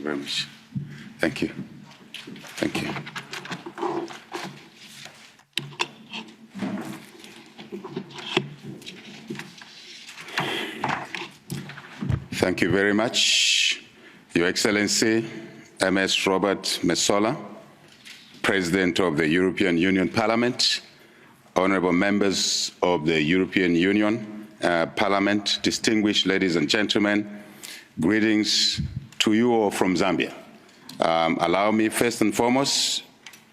you very much. Thank you. Thank you. Thank you very much, Your Excellency, MS Robert Metsola, President of the European Union Parliament, honorable members of the European Union Parliament, distinguished ladies and gentlemen, greetings to you all from Zambia. Allow me first and foremost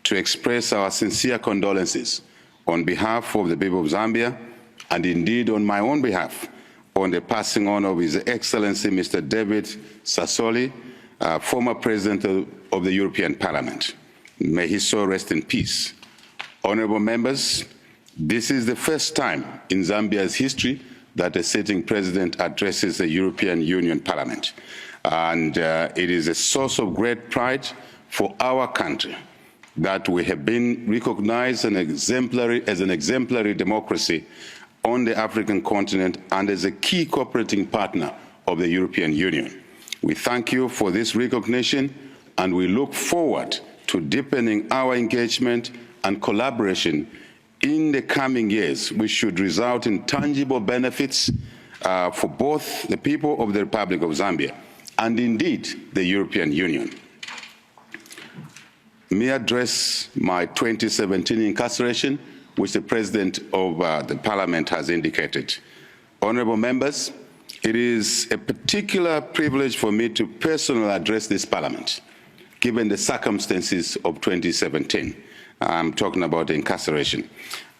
to express our sincere condolences on behalf of the people of Zambia, and indeed on my own behalf, on the passing on of His Excellency Mr. David Sassoli, former President of the European Parliament. May his soul rest in peace. Honorable members, this is the first time in Zambia's history that a sitting president addresses the European Union Parliament. And it is a source of great pride for our country that we have been recognized as an exemplary democracy on the African continent and as a key cooperating partner of the European Union. We thank you for this recognition, and we look forward to deepening our engagement and collaboration in the coming years, which should result in tangible benefits for both the people of the Republic of Zambia and indeed the European Union. May I address my 2017 incarceration, which the President of the Parliament has indicated. Honourable members, it is a particular privilege for me to personally address this Parliament, given the circumstances of 2017. I'm talking about the incarceration.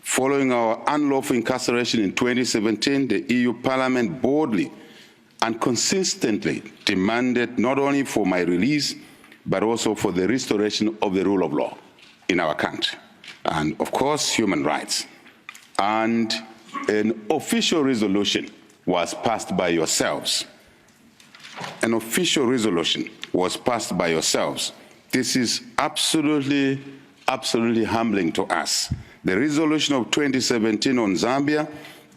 Following our unlawful incarceration in 2017, the EU Parliament boldly and consistently demanded not only for my release, but also for the restoration of the rule of law in our country, and of course, human rights. And an official resolution was passed by yourselves. An official resolution was passed by yourselves. This is absolutely humbling to us. The resolution of 2017 on Zambia,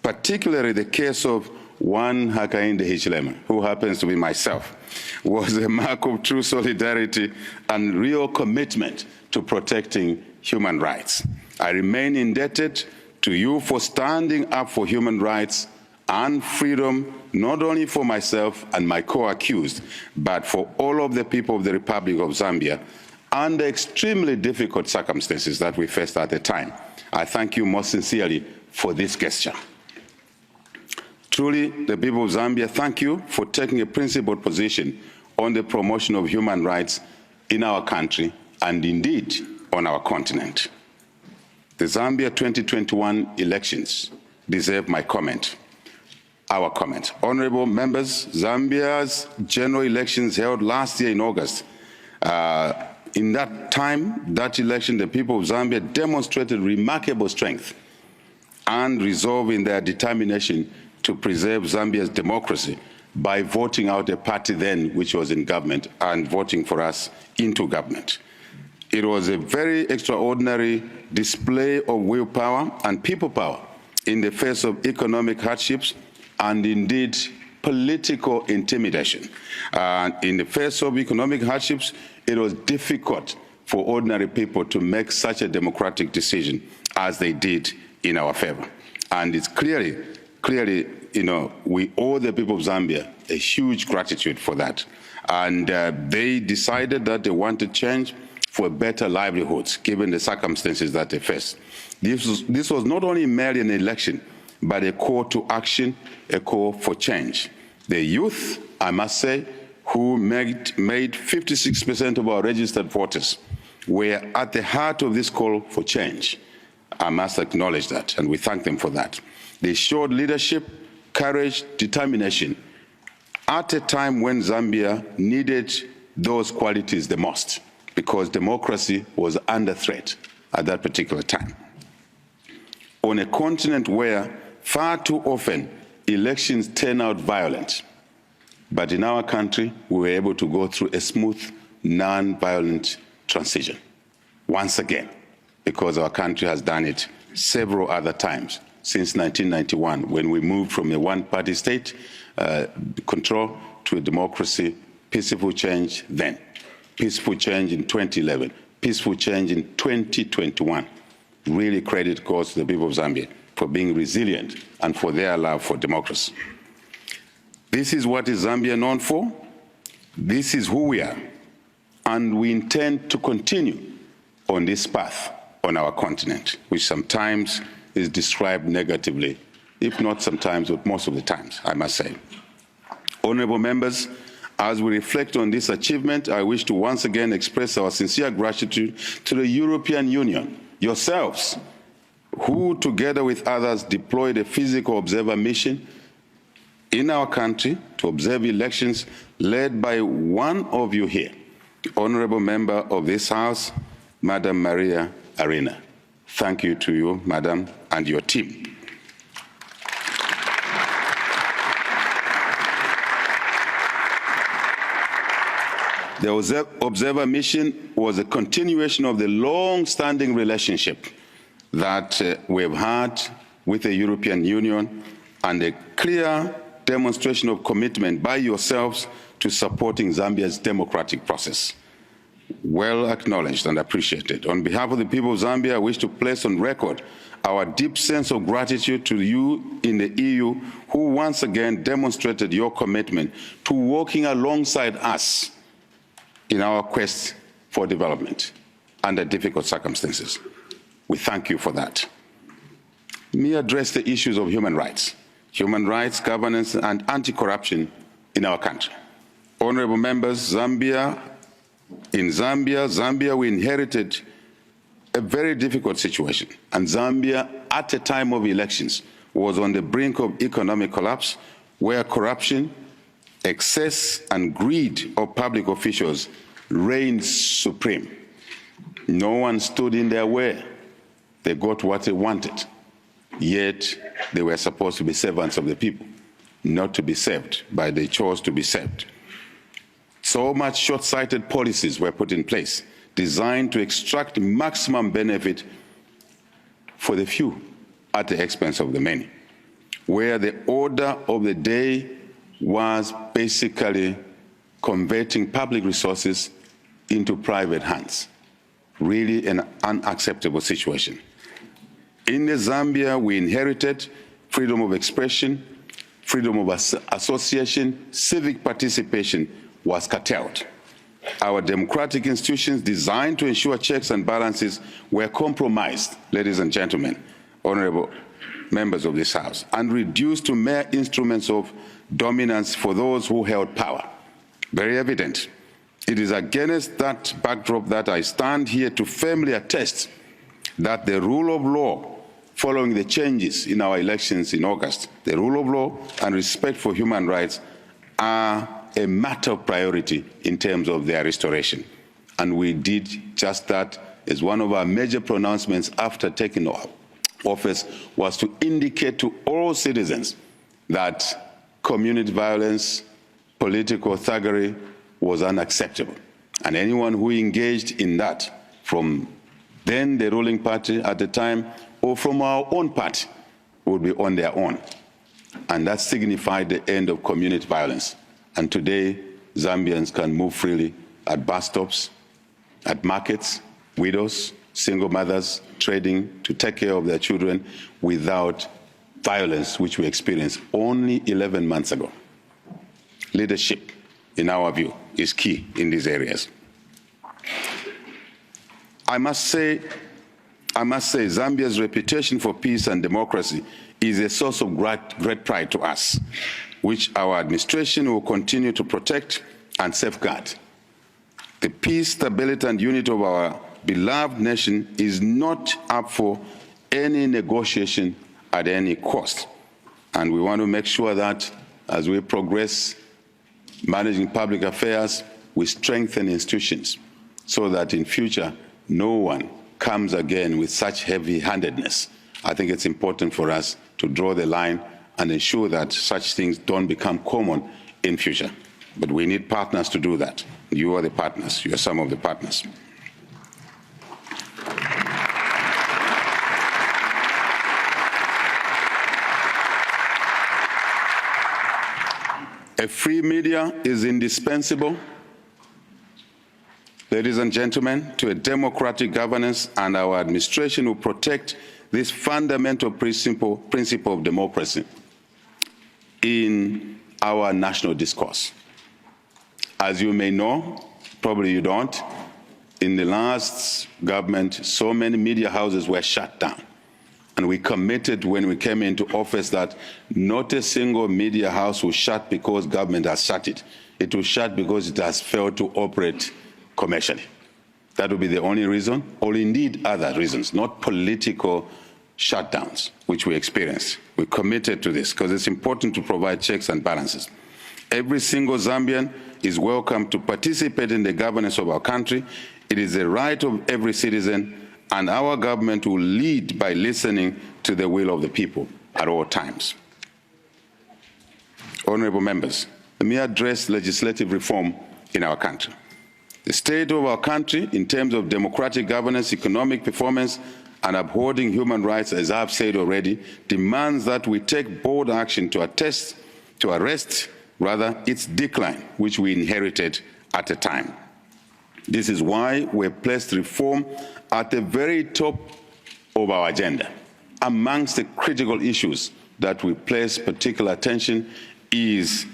particularly the case of one Hakainde Hichilema, who happens to be myself, was a mark of true solidarity and real commitment to protecting human rights. I remain indebted to you for standing up for human rights and freedom, not only for myself and my co-accused, but for all of the people of the Republic of Zambia under extremely difficult circumstances that we faced at the time. I thank you most sincerely for this gesture. Truly, the people of Zambia thank you for taking a principled position on the promotion of human rights in our country and indeed on our continent. The Zambia 2021 elections deserve my comment, our comment. Honorable members, Zambia's general elections held last year in August. In that time, that election, the people of Zambia demonstrated remarkable strength and resolve in their determination to preserve Zambia's democracy by voting out a party then which was in government and voting for us into government. It was a very extraordinary display of willpower and people power in the face of economic hardships and indeed political intimidation. In the face of economic hardships, it was difficult for ordinary people to make such a democratic decision as they did in our favor. And it's clearly, we owe the people of Zambia a huge gratitude for that. And they decided that they wanted change for better livelihoods, given the circumstances that they faced. This was not only merely an election, but a call to action, a call for change. The youth, I must say, who made 56% of our registered voters, were at the heart of this call for change. I must acknowledge that, and we thank them for that. They showed leadership, courage, determination at a time when Zambia needed those qualities the most, because democracy was under threat at that particular time. On a continent where far too often elections turn out violent, but in our country, we were able to go through a smooth, non-violent transition, once again, because our country has done it several other times since 1991, when we moved from a one-party state control to a democracy Peaceful change then. Peaceful change in 2011. Peaceful change in 2021. Really credit goes to the people of Zambia for being resilient and for their love for democracy. This is what is Zambia known for. This is who we are. And we intend to continue on this path on our continent, which sometimes is described negatively, if not sometimes, but most of the times, I must say. Honorable members, as we reflect on this achievement, I wish to once again express our sincere gratitude to the European Union, yourselves, who together with others deployed a physical observer mission in our country to observe elections led by one of you here, honorable member of this House, Madam Maria Arena. Thank you to you, Madam, and your team. The observer mission was a continuation of the long-standing relationship that we've had with the European Union and a clear demonstration of commitment by yourselves to supporting Zambia's democratic process. Well acknowledged and appreciated. On behalf of the people of Zambia, I wish to place on record our deep sense of gratitude to you in the EU, who once again demonstrated your commitment to working alongside us in our quest for development under difficult circumstances. We thank you for that. Let me address the issues of human rights, governance, and anti-corruption in our country. Honorable members, in Zambia, we inherited a very difficult situation, and Zambia, at a time of elections, was on the brink of economic collapse, where corruption, excess, and greed of public officials reigned supreme. No one stood in their way. They got what they wanted, yet they were supposed to be servants of the people, not to be served, but they chose to be served. So much short-sighted policies were put in place, designed to extract maximum benefit for the few at the expense of the many, where the order of the day was basically converting public resources into private hands. Really an unacceptable situation. In the Zambia, we inherited freedom of expression, freedom of association, civic participation was curtailed. Our democratic institutions designed to ensure checks and balances were compromised, ladies and gentlemen, honorable members of this House, and reduced to mere instruments of dominance for those who held power. Very evident. It is against that backdrop that I stand here to firmly attest that the rule of law, following the changes in our elections in August, the rule of law and respect for human rights are a matter of priority in terms of their restoration. And we did just that as one of our major pronouncements after taking office was to indicate to all citizens that community violence, political thuggery was unacceptable. And anyone who engaged in that, from then the ruling party at the time, or from our own party, would be on their own. And that signified the end of community violence. And today, Zambians can move freely at bus stops, at markets, widows, single mothers, trading to take care of their children without violence, which we experienced only 11 months ago. Leadership, in our view, is key in these areas. I must say, Zambia's reputation for peace and democracy is a source of great pride to us, which our administration will continue to protect and safeguard. The peace, stability, and unity of our beloved nation is not up for any negotiation at any cost. And we want to make sure that as we progress managing public affairs, we strengthen institutions so that in future no one comes again with such heavy-handedness. I think it's important for us to draw the line and ensure that such things don't become common in future. But we need partners to do that. You are the partners. You are some of the partners. A free media is indispensable, ladies and gentlemen, to a democratic governance, and our administration will protect this fundamental principle of democracy in our national discourse. As you may know, probably you don't, in the last government, so many media houses were shut down. And we committed when we came into office that not a single media house will shut because government has shut it. It will shut because it has failed to operate commercially. That will be the only reason, or indeed other reasons, not political shutdowns, which we experienced. We committed to this because it's important to provide checks and balances. Every single Zambian is welcome to participate in the governance of our country. It is a right of every citizen, and our government will lead by listening to the will of the people at all times. Honorable members, let me address legislative reform in our country. The state of our country, in terms of democratic governance, economic performance, and upholding human rights, as I've said already, demands that we take bold action to arrest its decline, which we inherited at the time. This is why we placed reform at the very top of our agenda. Amongst the critical issues that we place particular attention is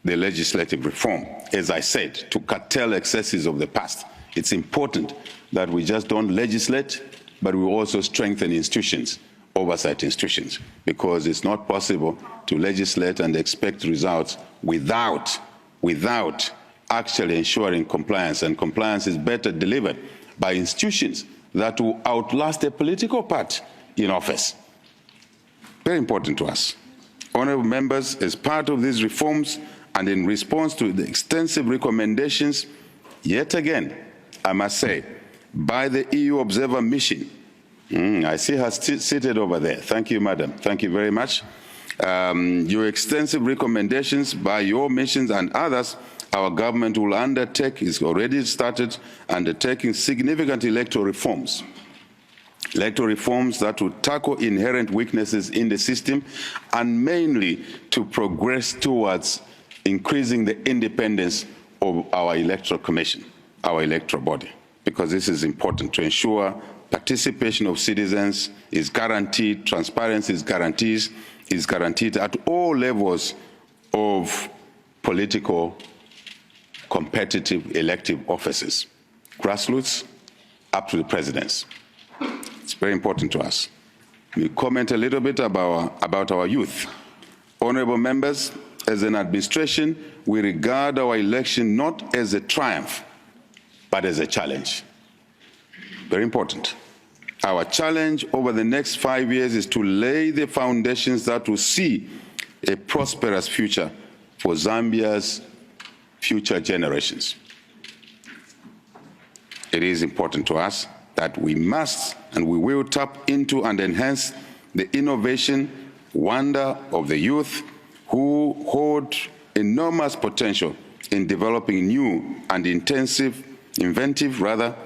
the legislative reform, as I said, to curtail excesses of the past. It's important that we just don't legislate, but we also strengthen institutions, oversight institutions, because it's not possible to legislate and expect results without actually ensuring compliance, and compliance is better delivered by institutions that will outlast the political party in office. Very important to us. Honourable members, as part of these reforms and in response to the extensive recommendations, yet again, I must say, by the EU Observer Mission, I see her seated over there. Thank you, madam. Thank you very much. Your extensive recommendations by your missions and others, our government will undertake, is already started, undertaking significant electoral reforms that will tackle inherent weaknesses in the system and mainly to progress towards increasing the independence of our electoral commission, our electoral body, because this is important to ensure participation of citizens is guaranteed, transparency is guaranteed at all levels of political, competitive, elective offices, grassroots up to the presidents. It's very important to us. We comment a little bit about our youth. Honourable members, as an administration, we regard our election not as a triumph, but as a challenge. Very important. Our challenge over the next 5 years is to lay the foundations that will see a prosperous future for Zambia's future generations. It is important to us that we must and we will tap into and enhance the innovation, wonder of the youth who hold enormous potential in developing new and inventive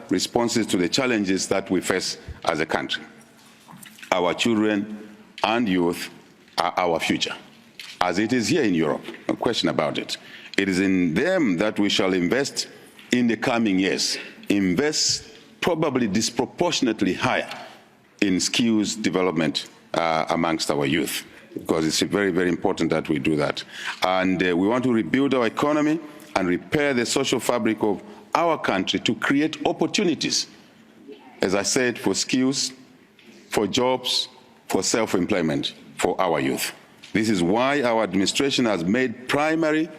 responses to the challenges that we face as a country. Our children and youth are our future, as it is here in Europe, no question about it. It is in them that we shall invest in the coming years, invest probably disproportionately higher in skills development amongst our youth, because it's very, very important that we do that. And we want to rebuild our economy and repair the social fabric of our country to create opportunities, as I said, for skills, for jobs, for self-employment for our youth. This is why our administration has made primary,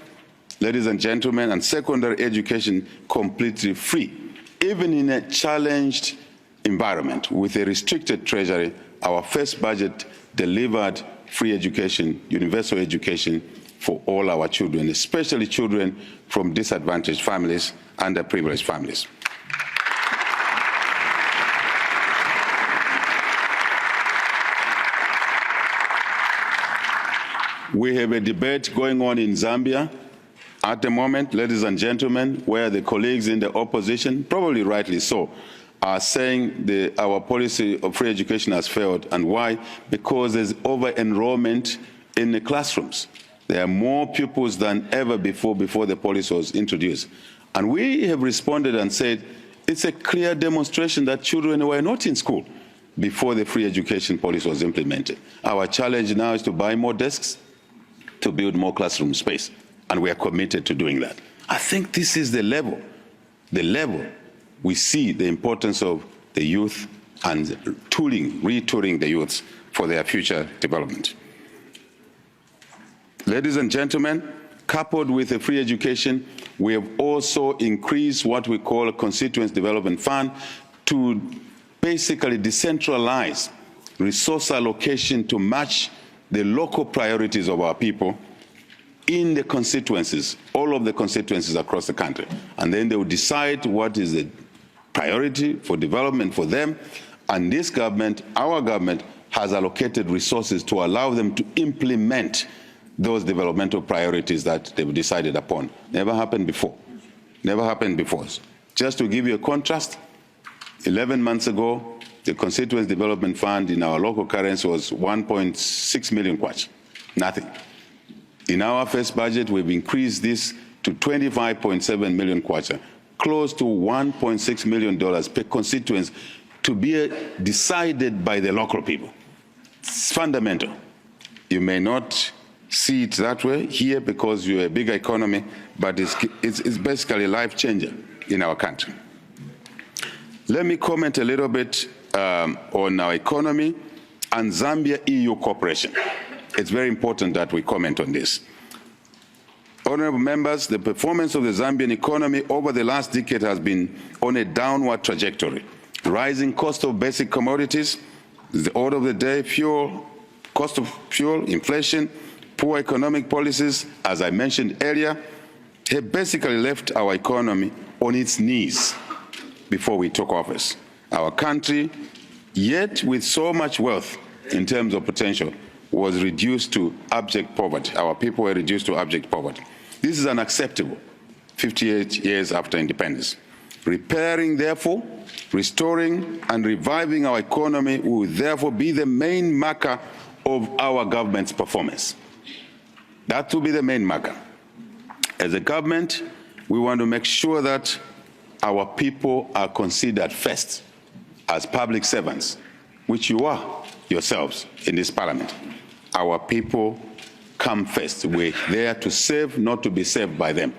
ladies and gentlemen, and secondary education completely free. Even in a challenged environment with a restricted treasury, our first budget delivered free education, universal education for all our children, especially children from disadvantaged families and underprivileged families. We have a debate going on in Zambia at the moment, ladies and gentlemen, where the colleagues in the opposition, probably rightly so, are saying our policy of free education has failed. And why? Because there's over-enrollment in the classrooms. There are more pupils than ever before the policy was introduced. And we have responded and said, it's a clear demonstration that children were not in school before the free education policy was implemented. Our challenge now is to buy more desks, to build more classroom space, and we are committed to doing that. I think this is the level we see the importance of the youth and retooling the youths for their future development. Ladies and gentlemen, coupled with a free education, we have also increased what we call a Constituency Development Fund to basically decentralize resource allocation to match the local priorities of our people in the constituencies, all of the constituencies across the country. And then they will decide what is the priority for development for them. And this government, our government, has allocated resources to allow them to implement those developmental priorities that they've decided upon. Never happened before. Never happened before. Just to give you a contrast, 11 months ago, the Constituency Development Fund in our local currency was 1.6 million kwacha. Nothing. In our first budget, we've increased this to 25.7 million kwacha, close to $1.6 million per constituency, to be decided by the local people. It's fundamental. You may not see it that way here because you're a bigger economy, but it's basically a life changer in our country. Let me comment a little bit on our economy and Zambia-EU cooperation. It's very important that we comment on this. Honorable members, the performance of the Zambian economy over the last decade has been on a downward trajectory. Rising cost of basic commodities, the order of the day, cost of fuel, inflation, poor economic policies, as I mentioned earlier, have basically left our economy on its knees before we took office. Our country, yet with so much wealth in terms of potential, was reduced to abject poverty. Our people were reduced to abject poverty. This is unacceptable 58 years after independence. Repairing, therefore, restoring and reviving our economy will therefore be the main marker of our government's performance. That will be the main marker. As a government, we want to make sure that our people are considered first as public servants, which you are yourselves in this parliament. Our people come first. We're there to serve, not to be served by them.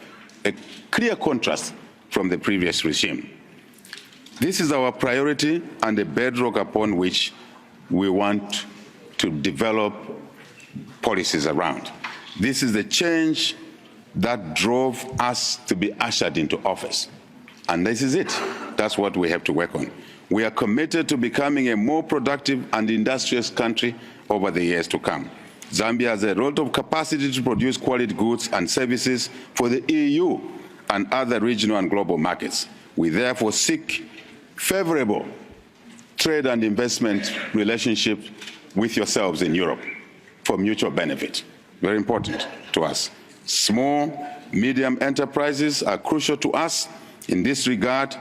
A clear contrast from the previous regime. This is our priority and the bedrock upon which we want to develop policies around. This is the change that drove us to be ushered into office. And this is it. That's what we have to work on. We are committed to becoming a more productive and industrious country over the years to come. Zambia has a lot of capacity to produce quality goods and services for the EU and other regional and global markets. We therefore seek favorable trade and investment relationship with yourselves in Europe for mutual benefit. Very important to us. Small, medium enterprises are crucial to us. In this regard,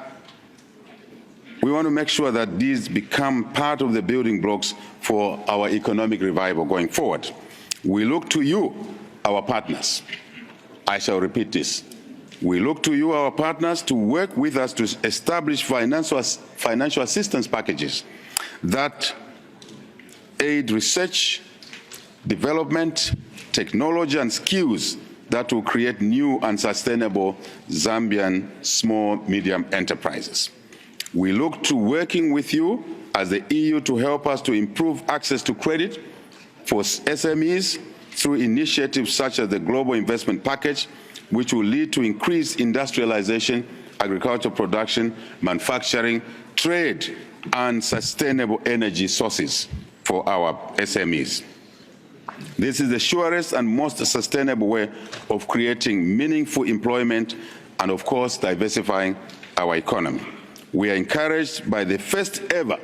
we want to make sure that these become part of the building blocks for our economic revival going forward. We look to you, our partners. I shall repeat this. We look to you, our partners, to work with us to establish financial assistance packages that aid research, development, technology, and skills that will create new and sustainable Zambian small, medium enterprises. We look to working with you as the EU to help us to improve access to credit for SMEs through initiatives such as the Global Investment Package, which will lead to increased industrialization, agricultural production, manufacturing, trade, and sustainable energy sources for our SMEs. This is the surest and most sustainable way of creating meaningful employment and, of course, diversifying our economy. We are encouraged by the first ever,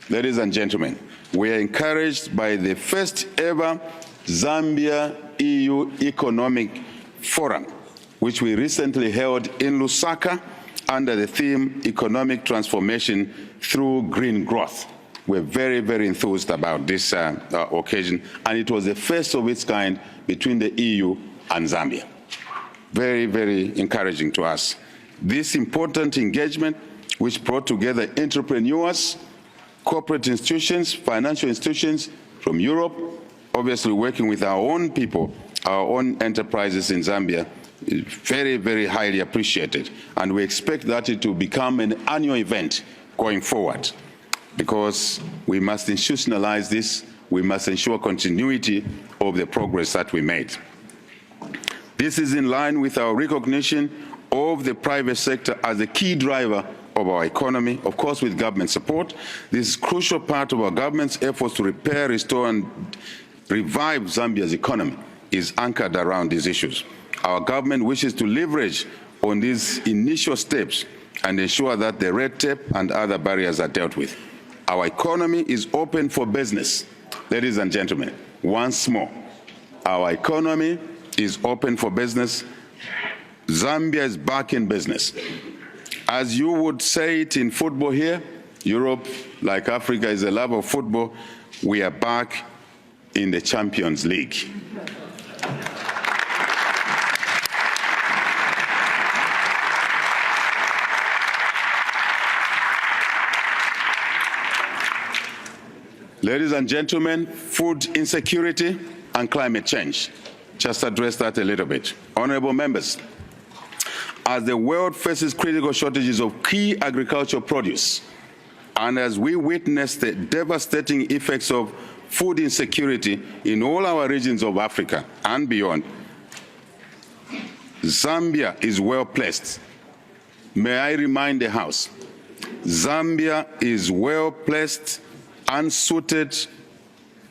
ladies and gentlemen, we are encouraged by the first ever Zambia-EU Economic Forum, which we recently held in Lusaka under the theme Economic Transformation Through Green Growth. We're very, very enthused about this occasion, and it was the first of its kind between the EU and Zambia. Very, very encouraging to us. This important engagement, which brought together entrepreneurs, corporate institutions, financial institutions from Europe, obviously working with our own people, our own enterprises in Zambia, is very, very highly appreciated. And we expect that it will become an annual event going forward, because we must institutionalize this. We must ensure continuity of the progress that we made. This is in line with our recognition of the private sector as a key driver of our economy, of course with government support. This is a crucial part of our government's efforts to repair, restore and revive Zambia's economy is anchored around these issues. Our government wishes to leverage on these initial steps and ensure that the red tape and other barriers are dealt with. Our economy is open for business. Ladies and gentlemen, once more, our economy is open for business. Zambia is back in business. As you would say it in football here, Europe, like Africa, is a love of football. We are back in the Champions League. Ladies and gentlemen, food insecurity and climate change. Just address that a little bit. Honorable members, as the world faces critical shortages of key agricultural produce, and as we witness the devastating effects of food insecurity in all our regions of Africa and beyond, Zambia is well placed. May I remind the House, Zambia is well placed and suited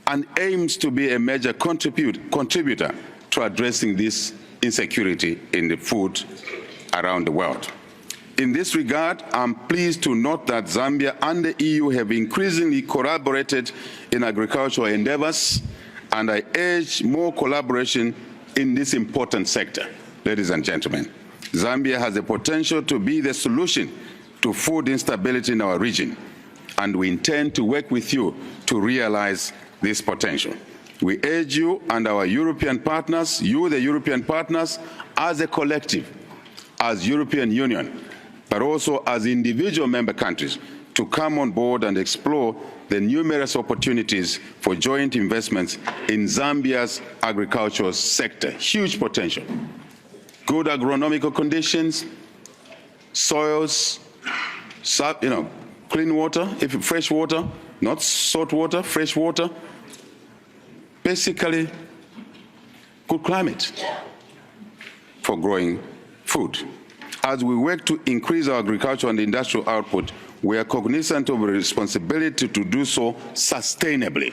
and aims to be a major contributor to addressing this insecurity in the food around the world. In this regard, I'm pleased to note that Zambia and the EU have increasingly collaborated in agricultural endeavors, and I urge more collaboration in this important sector. Ladies and gentlemen, Zambia has the potential to be the solution to food instability in our region, and we intend to work with you to realize this potential. We urge you and our European partners, the European partners, as a collective, as European Union, but also as individual member countries, to come on board and explore the numerous opportunities for joint investments in Zambia's agricultural sector. Huge potential. Good agronomical conditions, soils, clean water, fresh water, not salt water, fresh water. Basically, good climate for growing food. As we work to increase our agricultural and industrial output, we are cognizant of the responsibility to do so sustainably.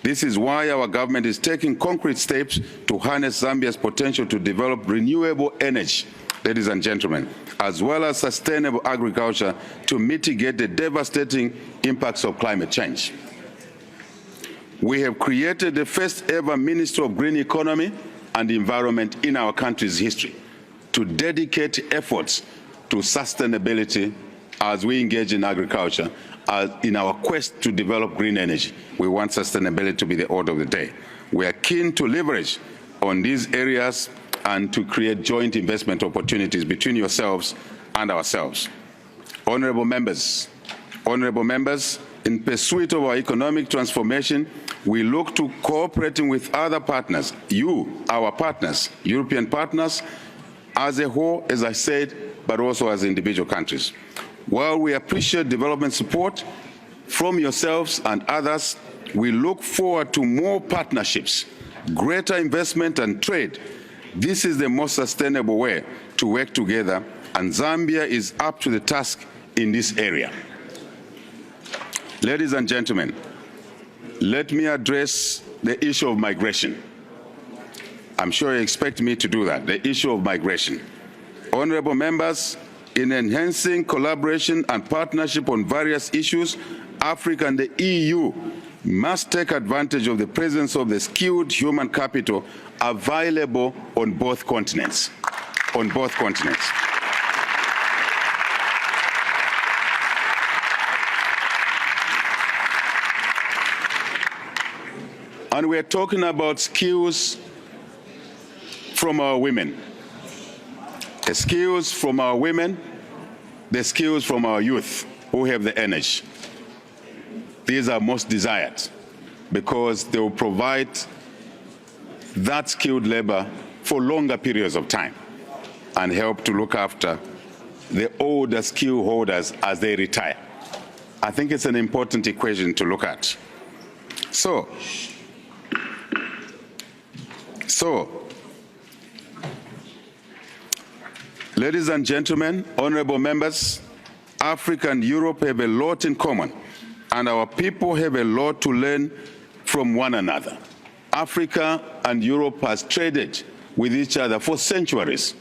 This is why our government is taking concrete steps to harness Zambia's potential to develop renewable energy, ladies and gentlemen, as well as sustainable agriculture to mitigate the devastating impacts of climate change. We have created the first ever Ministry of Green Economy and Environment in our country's history to dedicate efforts to sustainability as we engage in agriculture, in our quest to develop green energy. We want sustainability to be the order of the day. We are keen to leverage on these areas and to create joint investment opportunities between yourselves and ourselves. Honorable members, in pursuit of our economic transformation, we look to cooperating with other partners, our partners, European partners, as a whole, as I said, but also as individual countries. While we appreciate development support from yourselves and others, we look forward to more partnerships, greater investment and trade. This is the most sustainable way to work together, and Zambia is up to the task in this area. Ladies and gentlemen, let me address the issue of migration. I'm sure you expect me to do that, the issue of migration. Honorable members, in enhancing collaboration and partnership on various issues, Africa and the EU must take advantage of the presence of the skilled human capital available on both continents. And we're talking about skills from our women. The skills from our women, the skills from our youth who have the energy. These are most desired because they will provide that skilled labor for longer periods of time and help to look after the older skill holders as they retire. I think it's an important equation to look at. So, ladies and gentlemen, honorable members, Africa and Europe have a lot in common, and our people have a lot to learn from one another. Africa and Europe has traded with each other for centuries.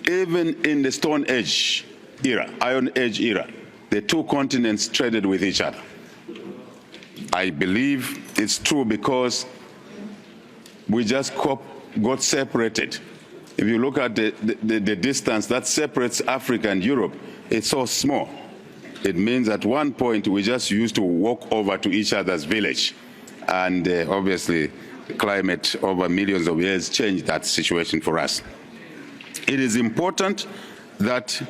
Even in the Stone Age era, Iron Age era, the two continents traded with each other. I believe it's true because we just got separated. If you look at the distance that separates Africa and Europe, it's so small. It means at one point we just used to walk over to each other's village. And obviously, the climate over millions of years changed that situation for us. It is important that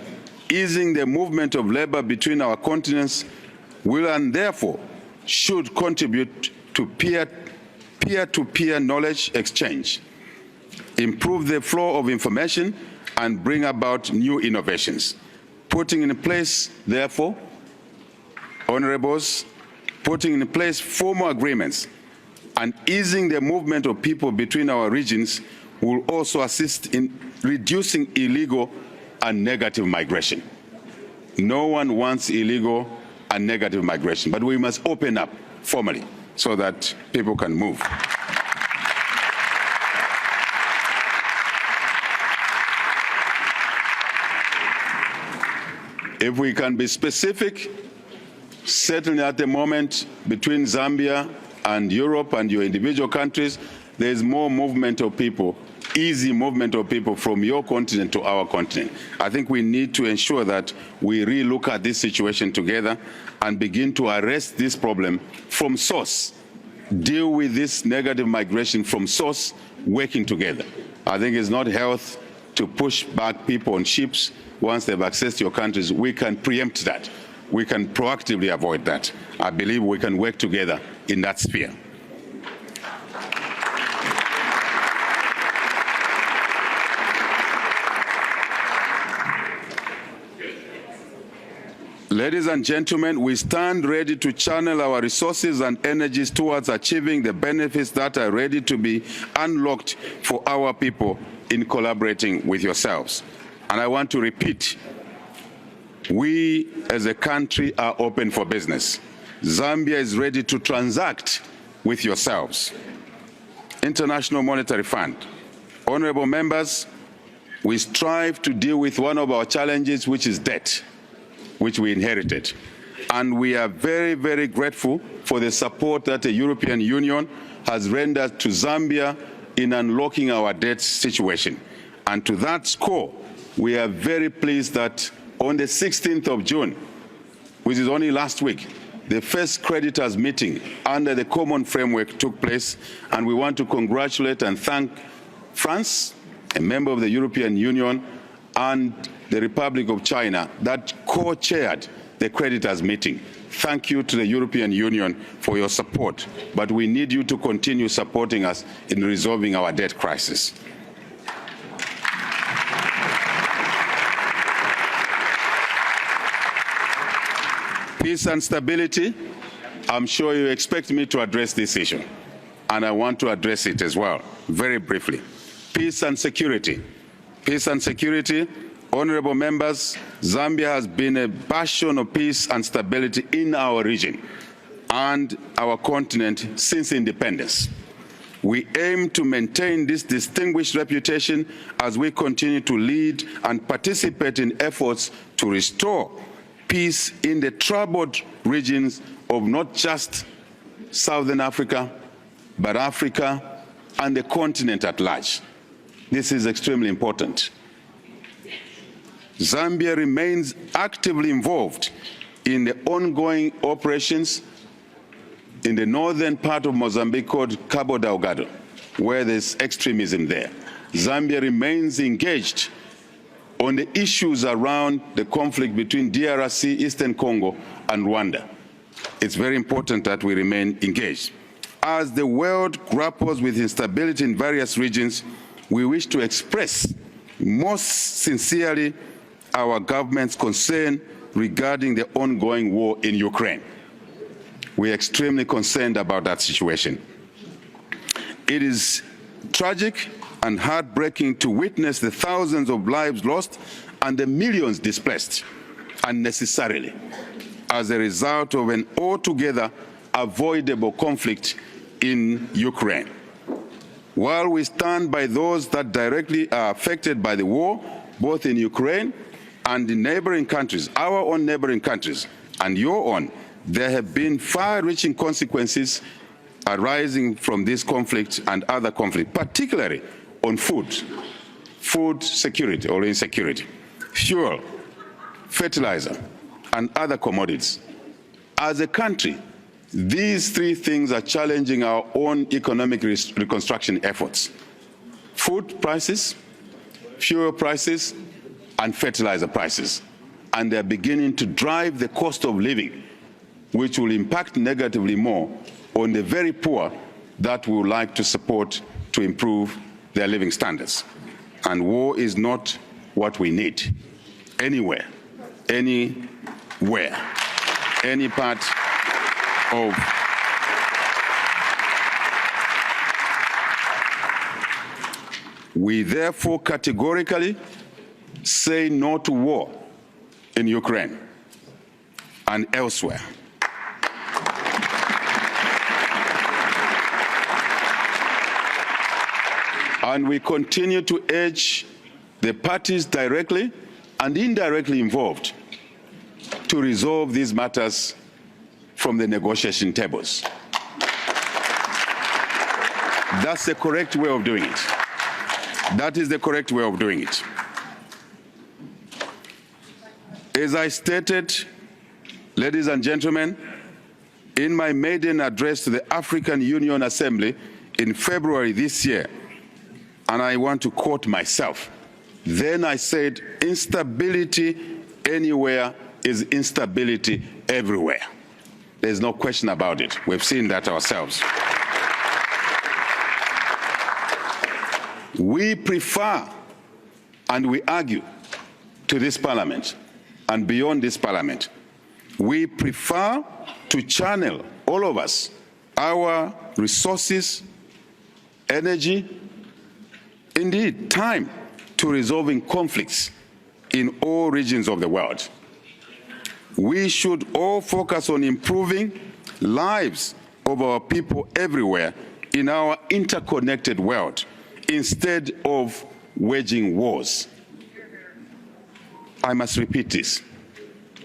easing the movement of labor between our continents will and therefore should contribute to peer-to-peer knowledge exchange, improve the flow of information, and bring about new innovations. Putting in place, therefore, honorables, putting in place formal agreements and easing the movement of people between our regions will also assist in reducing illegal and negative migration. No one wants illegal and negative migration, but we must open up formally so that people can move. If we can be specific, certainly at the moment between Zambia and Europe and your individual countries, there is more movement of people, easy movement of people from your continent to our continent. I think we need to ensure that we relook at this situation together and begin to arrest this problem from source. Deal with this negative migration from source, working together. I think it's not health to push back people on ships once they've accessed your countries. We can preempt that. We can proactively avoid that. I believe we can work together in that sphere. Ladies and gentlemen, we stand ready to channel our resources and energies towards achieving the benefits that are ready to be unlocked for our people in collaborating with yourselves. And I want to repeat, we as a country are open for business. Zambia is ready to transact with yourselves. International Monetary Fund. Honorable members, we strive to deal with one of our challenges, which is debt, which we inherited. And we are very, very grateful for the support that the European Union has rendered to Zambia in unlocking our debt situation. And to that score, we are very pleased that on the 16th of June, which is only last week, the first creditors meeting under the common framework took place, and we want to congratulate and thank France, a member of the European Union, and the Republic of China that co-chaired the creditors meeting. Thank you to the European Union for your support, but we need you to continue supporting us in resolving our debt crisis. Peace and stability, I'm sure you expect me to address this issue, and I want to address it as well, very briefly. Peace and security. Peace and security, honorable members, Zambia has been a bastion of peace and stability in our region and our continent since independence. We aim to maintain this distinguished reputation as we continue to lead and participate in efforts to restore peace in the troubled regions of not just Southern Africa, but Africa and the continent at large. This is extremely important. Zambia remains actively involved in the ongoing operations in the northern part of Mozambique called Cabo Delgado, where there's extremism there. Zambia remains engaged on the issues around the conflict between DRC, Eastern Congo, and Rwanda. It's very important that we remain engaged. As the world grapples with instability in various regions, we wish to express most sincerely our government's concern regarding the ongoing war in Ukraine. We are extremely concerned about that situation. It is tragic and heartbreaking to witness the thousands of lives lost and the millions displaced unnecessarily as a result of an altogether avoidable conflict in Ukraine. While we stand by those that directly are affected by the war, both in Ukraine and in neighboring countries, our own neighboring countries and your own, there have been far-reaching consequences arising from this conflict and other conflicts, particularly on food security or insecurity, fuel, fertilizer, and other commodities. As a country, these three things are challenging our own economic reconstruction efforts: food prices, fuel prices, and fertilizer prices. And they're beginning to drive the cost of living, which will impact negatively more on the very poor that we would like to support to improve their living standards. And war is not what we need anywhere, any part of We therefore categorically say no to war in Ukraine and elsewhere. And we continue to urge the parties directly and indirectly involved to resolve these matters from the negotiation tables. That's the correct way of doing it. That is the correct way of doing it. As I stated, ladies and gentlemen, in my maiden address to the African Union Assembly in February this year, and I want to quote myself, then I said, instability anywhere is instability everywhere. There's no question about it. We've seen that ourselves. We prefer and we argue to this Parliament and beyond this Parliament. We prefer to channel, all of us, our resources, energy, indeed time, to resolving conflicts in all regions of the world. We should all focus on improving lives of our people everywhere in our interconnected world, instead of waging wars. I must repeat this.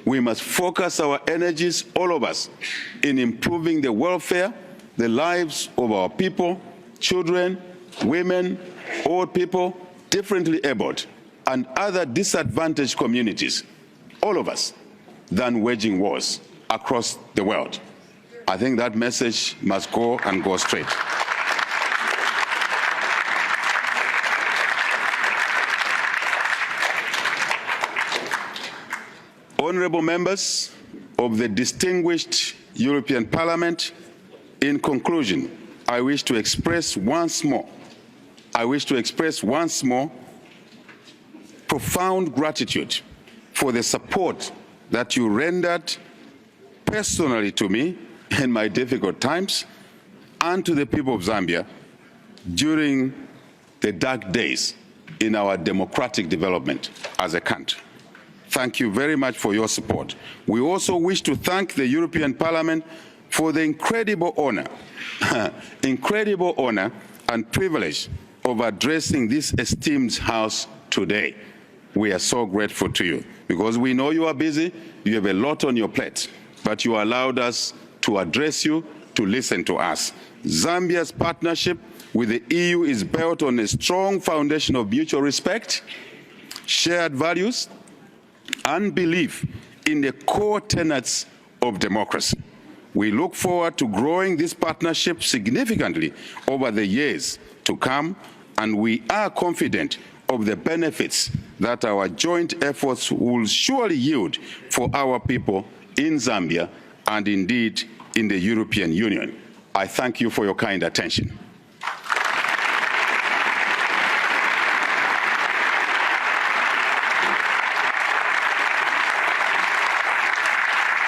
We must focus our energies, all of us, in improving the welfare, the lives of our people, children, women, old people, differently abled, and other disadvantaged communities, all of us, than waging wars across the world. I think that message must go and go straight. Honourable members of the distinguished European Parliament, in conclusion, I wish to express once more profound gratitude for the support that you rendered personally to me in my difficult times and to the people of Zambia during the dark days in our democratic development as a country. Thank you very much for your support. We also wish to thank the European Parliament for the incredible honor and privilege of addressing this esteemed House today. We are so grateful to you because we know you are busy, you have a lot on your plate, but you allowed us to address you, to listen to us. Zambia's partnership with the EU is built on a strong foundation of mutual respect, shared values, and belief in the core tenets of democracy. We look forward to growing this partnership significantly over the years to come, and we are confident of the benefits that our joint efforts will surely yield for our people in Zambia and indeed in the European Union. I thank you for your kind attention.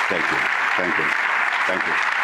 Thank you. Thank you. Thank you.